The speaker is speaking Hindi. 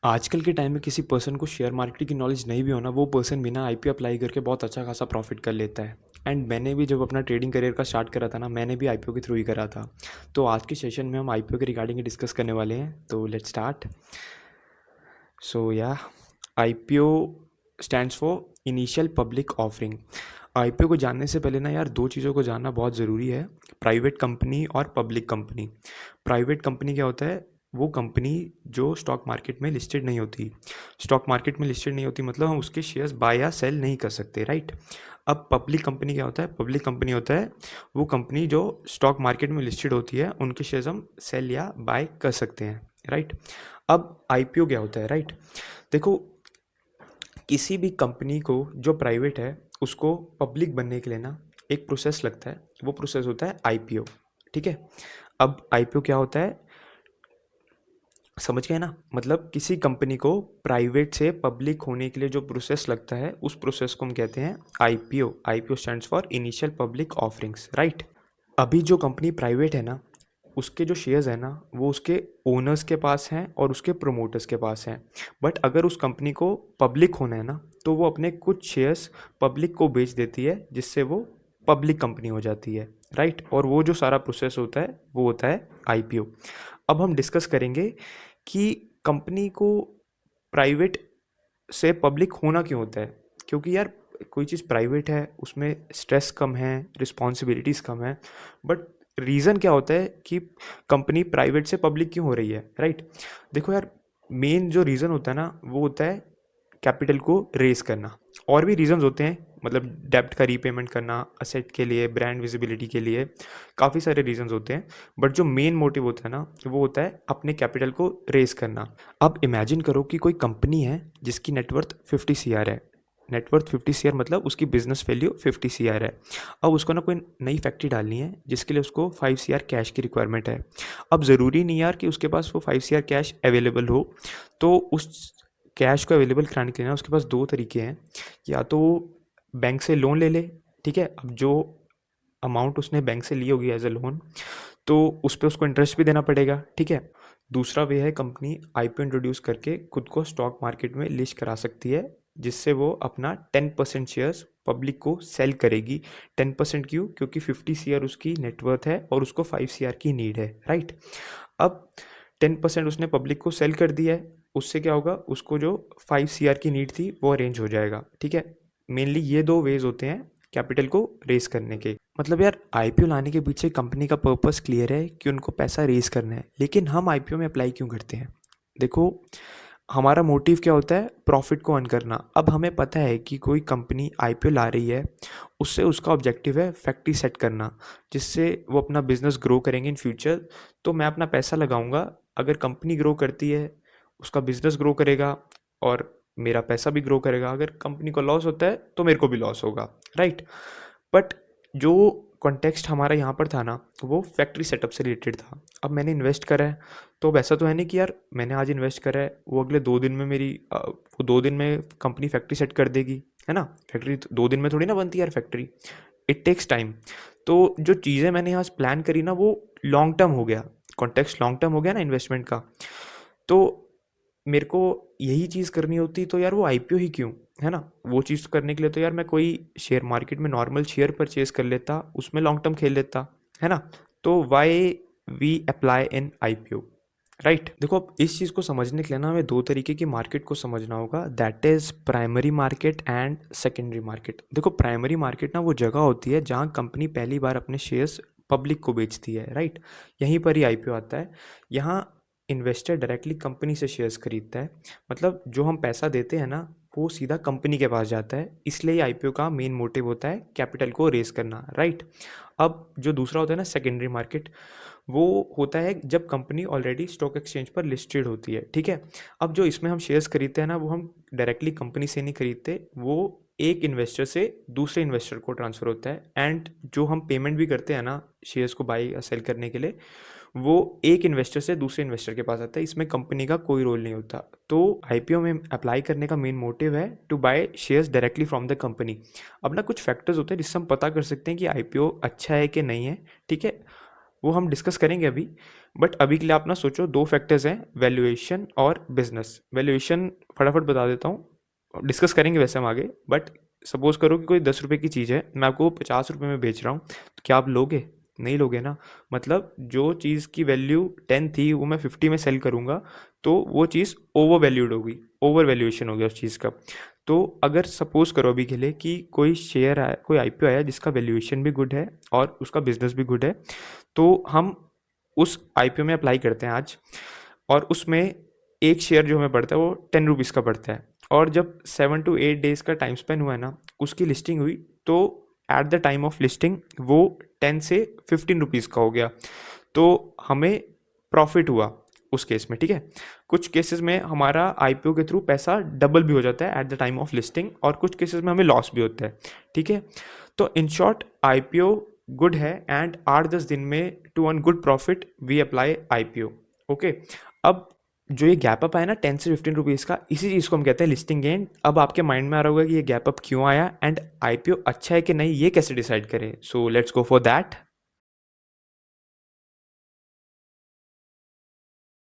आजकल के टाइम में किसी पर्सन को शेयर मार्केट की नॉलेज नहीं भी हो ना, वो पर्सन बिना आईपीओ अप्लाई करके बहुत अच्छा खासा प्रॉफिट कर लेता है। एंड मैंने भी जब अपना ट्रेडिंग करियर का स्टार्ट करा था ना, मैंने भी आईपीओ के थ्रू ही करा था। तो आज के सेशन में हम आईपीओ के रिगार्डिंग डिस्कस करने वाले हैं, तो लेट्स स्टार्ट। सो या IPO stands for initial public offering. IPO को जानने से पहले ना यार, दो चीज़ों को जानना बहुत ज़रूरी है, प्राइवेट कंपनी और पब्लिक कंपनी। प्राइवेट कंपनी क्या होता है? वो कंपनी जो स्टॉक मार्केट में लिस्टेड नहीं होती। स्टॉक मार्केट में लिस्टेड नहीं होती मतलब हम उसके शेयर्स बाय या सेल नहीं कर सकते, राइट। अब पब्लिक कंपनी क्या होता है? पब्लिक कंपनी होता है वो कंपनी जो स्टॉक मार्केट में लिस्टेड होती है, उनके शेयर्स हम सेल या बाय कर सकते हैं, राइट। अब आईपीओ क्या होता है, राइट। देखो, किसी भी कंपनी को जो प्राइवेट है उसको पब्लिक बनने के लिए ना एक प्रोसेस लगता है, वो प्रोसेस होता है आईपीओ, ठीक है। अब आईपीओ क्या होता है, समझ गए ना? मतलब किसी कंपनी को प्राइवेट से पब्लिक होने के लिए जो प्रोसेस लगता है, उस प्रोसेस को हम कहते हैं IPO. IPO stands for initial public offerings, right. अभी जो कंपनी प्राइवेट है ना, उसके जो शेयर्स है ना, वो उसके ओनर्स के पास हैं और उसके प्रोमोटर्स के पास हैं। बट अगर उस कंपनी को पब्लिक होना है ना, तो वो अपने कुछ शेयर्स पब्लिक को बेच देती है, जिससे वो पब्लिक कंपनी हो जाती है, राइट। और वो जो सारा प्रोसेस होता है वो होता है आईपीओ। अब हम डिस्कस करेंगे कि कंपनी को प्राइवेट से पब्लिक होना क्यों होता है। क्योंकि यार, कोई चीज़ प्राइवेट है उसमें स्ट्रेस कम है, रिस्पॉन्सिबिलिटीज़ कम है। बट रीज़न क्या होता है कि कंपनी प्राइवेट से पब्लिक क्यों हो रही है, राइट। देखो यार, मेन जो रीज़न होता है ना, वो होता है कैपिटल को रेज करना। और भी रीजंस होते हैं, मतलब डेब्ट का रीपेमेंट करना, असेट के लिए, ब्रांड विजिबिलिटी के लिए, काफ़ी सारे रीजंस होते हैं। बट जो मेन मोटिव होता है ना, वो होता है अपने कैपिटल को रेज करना। अब इमेजिन करो कि कोई कंपनी है जिसकी नेटवर्थ 50 CR है। नेटवर्थ 50 CR मतलब उसकी बिजनेस वैल्यू 50 CR है। अब उसको ना कोई नई फैक्ट्री डालनी है, जिसके लिए उसको 5 CR कैश की रिक्वायरमेंट है। अब ज़रूरी नहीं यार कि उसके पास वो 5 CR कैश अवेलेबल हो। तो उस कैश को अवेलेबल कराने के लिए ना उसके पास दो तरीके हैं। या तो बैंक से लोन ले ले, ठीक है। अब जो अमाउंट उसने बैंक से ली होगी एज अ लोन, तो उस पर उसको इंटरेस्ट भी देना पड़ेगा, ठीक है। दूसरा वे है, कंपनी आईपीओ इंट्रोड्यूस करके खुद को स्टॉक मार्केट में लिस्ट करा सकती है, जिससे वो अपना 10% शेयर्स पब्लिक को सेल करेगी। 10% क्यों? क्योंकि 50 CR उसकी नेटवर्थ है और उसको 5 CR की नीड है, राइट। अब 10% उसने पब्लिक को सेल कर दिया है, उससे क्या होगा, उसको जो 5 CR की नीड थी वो अरेंज हो जाएगा, ठीक है। मेनली ये दो वेज होते हैं कैपिटल को रेस करने के। मतलब यार, आईपीओ लाने के पीछे कंपनी का पर्पस क्लियर है कि उनको पैसा रेस करना है, लेकिन हम आईपीओ में अप्लाई क्यों करते हैं? देखो, हमारा मोटिव क्या होता है? प्रॉफिट को अर्न करना। अब हमें पता है कि कोई कंपनी आईपीओ ला रही है, उससे उसका ऑब्जेक्टिव है फैक्ट्री सेट करना, जिससे वो अपना बिजनेस ग्रो करेंगे इन फ्यूचर। तो मैं अपना पैसा लगाऊंगा, अगर कंपनी ग्रो करती है, उसका बिजनेस ग्रो करेगा और मेरा पैसा भी ग्रो करेगा। अगर कंपनी को लॉस होता है तो मेरे को भी लॉस होगा, राइट। बट जो कॉन्टेक्स्ट हमारा यहाँ पर था ना, वो फैक्ट्री सेटअप से रिलेटेड था। अब मैंने इन्वेस्ट करा है, तो वैसा तो है नहीं कि यार मैंने आज इन्वेस्ट करा है, वो अगले 2 दिन में वो 2 दिन में कंपनी फैक्ट्री सेट कर देगी, है ना। फैक्ट्री 2 दिन में थोड़ी ना बनती है यार फैक्ट्री, इट टेक्स टाइम। तो जो चीज़ें मैंने यहाँ प्लान करी ना, वो लॉन्ग टर्म हो गया, कॉन्टेक्स्ट लॉन्ग टर्म हो गया ना इन्वेस्टमेंट का। तो मेरे को यही चीज़ करनी होती तो यार वो आईपीओ ही क्यों, है ना। वो चीज़ करने के लिए तो यार मैं कोई शेयर मार्केट में नॉर्मल शेयर परचेज कर लेता, उसमें लॉन्ग टर्म खेल लेता, है ना। तो why we apply in IPO, right. देखो, अब इस चीज़ को समझने के लिए ना हमें दो तरीके की मार्केट को समझना होगा, that is primary market and secondary market. देखो, प्राइमरी मार्केट ना वो जगह होती है जहाँ कंपनी पहली बार अपने शेयर्स पब्लिक को बेचती है, राइट। यहीं पर ही आईपीओ आता है। यहाँ इन्वेस्टर डायरेक्टली कंपनी से शेयर्स खरीदता है, मतलब जो हम पैसा देते हैं ना, वो सीधा कंपनी के पास जाता है। इसलिए आईपीओ का मेन मोटिव होता है कैपिटल को रेस करना, राइट। अब जो दूसरा होता है ना, सेकेंडरी मार्केट, वो होता है जब कंपनी ऑलरेडी स्टॉक एक्सचेंज पर लिस्टेड होती है, ठीक है। अब जो इसमें हम शेयर्स खरीदते हैं ना, वो हम डायरेक्टली कंपनी से नहीं खरीदते, वो एक इन्वेस्टर से दूसरे इन्वेस्टर को ट्रांसफ़र होता है। एंड जो हम पेमेंट भी करते हैं ना शेयर्स को बाई या सेल करने के लिए, वो एक इन्वेस्टर से दूसरे इन्वेस्टर के पास आता है, इसमें कंपनी का कोई रोल नहीं होता। तो आईपीओ में अप्लाई करने का मेन मोटिव है to buy shares directly from the company. अब ना कुछ फैक्टर्स होते हैं जिससे हम पता कर सकते हैं कि आईपीओ अच्छा है कि नहीं है, ठीक है। वो हम डिस्कस करेंगे अभी। बट अभी के लिए आप ना सोचो, दो फैक्टर्स हैं, वैल्यूएशन और बिजनेस। वैल्यूएशन फटाफट बता देता हूँ, डिस्कस करेंगे वैसे हम आगे। बट सपोज करो कि कोई 10 रुपये की चीज़ है, मैं आपको 50 रुपये में बेच रहा हूँ, तो क्या आप लोगे? नहीं लोगे ना। मतलब जो चीज़ की वैल्यू 10 थी वो मैं 50 में सेल करूँगा, तो वो चीज़ ओवर वैल्यूड होगी, ओवर वैल्यूएशन हो गया उस चीज़ का। तो अगर सपोज करो अभी के लिए कि कोई शेयर आया, कोई आईपीओ आया जिसका वैल्यूएशन भी गुड है और उसका बिजनेस भी गुड है, तो हम उस आईपीओ में अप्लाई करते हैं आज, और उसमें एक शेयर जो हमें पड़ता है वो 10 रुपीज़ का पड़ता है। और जब 7 to 8 डेज़ का टाइम स्पेन हुआ है ना, उसकी लिस्टिंग हुई, तो at the time of listing वो 10 से 15 रुपीज़ का हो गया। तो हमें प्रॉफिट हुआ उस केस में, ठीक है। कुछ केसेस में हमारा आईपीओ के थ्रू पैसा डबल भी हो जाता है at the time of listing, और कुछ केसेस में हमें लॉस भी होता है, ठीक है। तो इन शॉर्ट आईपीओ गुड है, एंड 8-10 दिन में to earn good profit we apply IPO. Okay, अब जो ये गैप अप आया ना 10 से 15 रुपीज़ का, इसी चीज़ को हम कहते हैं लिस्टिंग गेन। अब आपके माइंड में आ रहा होगा कि ये गैप अप क्यों आया, एंड आईपीओ अच्छा है कि नहीं ये कैसे डिसाइड करें। So let's go for that.